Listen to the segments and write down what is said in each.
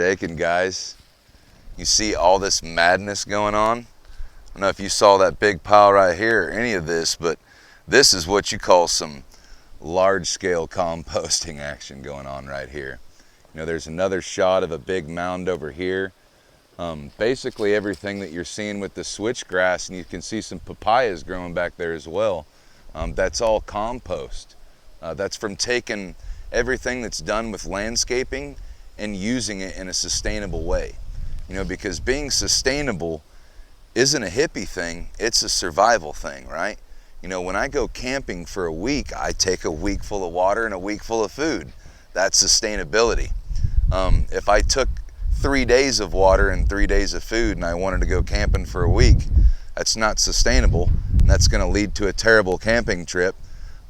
shaking, guys. You see all this madness going on? I don't know if you saw that big pile right here or any of this, but this is what you call some large-scale composting action going on right here. You know, there's another shot of a big mound over here. Basically everything that you're seeing with the switchgrass, and you can see some papayas growing back there as well, that's all compost. That's from taking everything that's done with landscaping and using it in a sustainable way. You know, because being sustainable isn't a hippie thing, it's a survival thing, right? You know, when I go camping for a week, I take a week full of water and a week full of food. That's sustainability. If I took 3 days of water and 3 days of food and I wanted to go camping for a week, that's not sustainable, and that's going to lead to a terrible camping trip.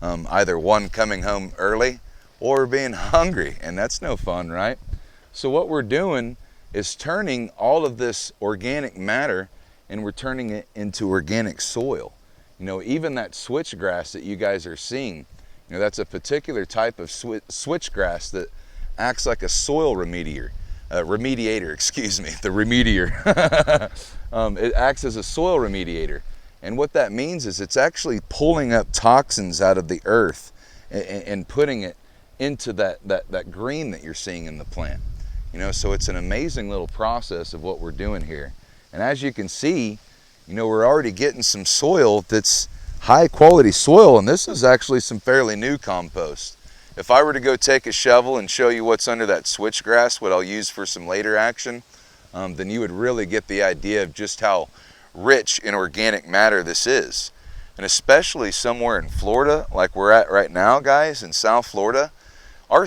Either one, coming home early, or being hungry, and that's no fun, right? So what we're doing is turning all of this organic matter and we're turning it into organic soil. You know, even that switchgrass that you guys are seeing, you know, that's a particular type of switchgrass that acts like a soil remediator, excuse me, the remediator. It acts as a soil remediator. And what that means is it's actually pulling up toxins out of the earth and putting it into that green that you're seeing in the plant. You know, so it's an amazing little process of what we're doing here. And as you can see, you know, we're already getting some soil that's high quality soil, and this is actually some fairly new compost. If I were to go take a shovel and show you what's under that switchgrass, what I'll use for some later action, then you would really get the idea of just how rich in organic matter this is. And especially somewhere in Florida, like we're at right now, guys, in South Florida, our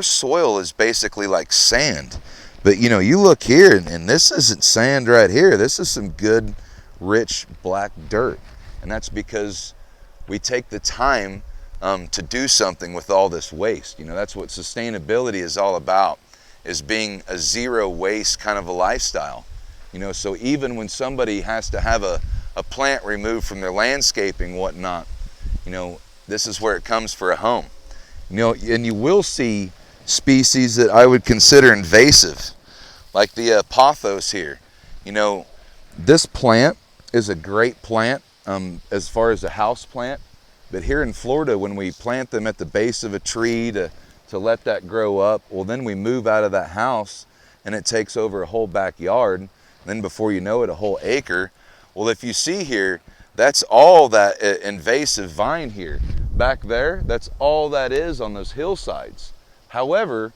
soil is basically like sand. But you know, you look here, and this isn't sand right here. This is some good, rich, black dirt. And that's because we take the time to do something with all this waste. You know, that's what sustainability is all about, is being a zero waste kind of a lifestyle. You know, so even when somebody has to have a plant removed from their landscaping, whatnot, you know, this is where it comes for a home. You know, and you will see species that I would consider invasive, like the pothos here. You know, this plant is a great plant as far as a house plant, but here in Florida, when we plant them at the base of a tree to let that grow up, well, then we move out of that house and it takes over a whole backyard. Then before you know it, a whole acre. Well, if you see here, that's all that invasive vine here. Back there, that's all that is on those hillsides. However,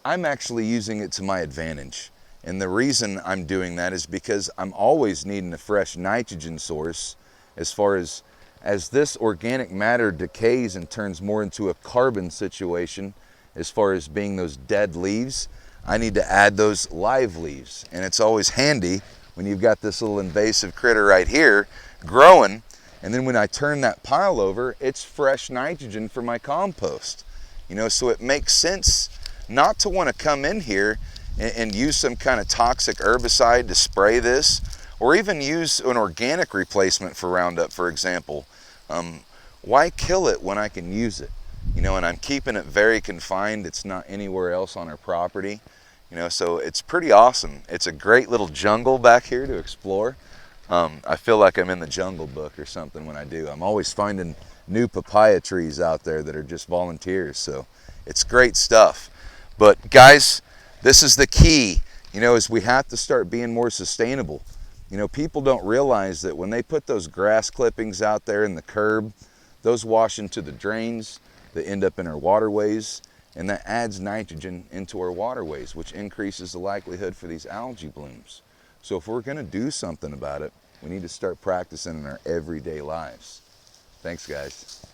I'm actually using it to my advantage. And the reason I'm doing that is because I'm always needing a fresh nitrogen source as far as this organic matter decays and turns more into a carbon situation as far as being those dead leaves. I need to add those live leaves. And it's always handy when you've got this little invasive critter right here growing, and then when I turn that pile over, it's fresh nitrogen for my compost. You know, so it makes sense not to want to come in here and use some kind of toxic herbicide to spray this, or even use an organic replacement for Roundup, for example. Why kill it when I can use it? You know, and I'm keeping it very confined. It's not anywhere else on our property. You know, so it's pretty awesome. It's a great little jungle back here to explore. I feel like I'm in the Jungle Book or something when I do. I'm always finding new papaya trees out there that are just volunteers, so it's great stuff. But guys, this is the key, you know, is we have to start being more sustainable. You know, people don't realize that when they put those grass clippings out there in the curb, those wash into the drains, they end up in our waterways, and that adds nitrogen into our waterways, which increases the likelihood for these algae blooms. So if we're gonna do something about it, we need to start practicing in our everyday lives. Thanks, guys.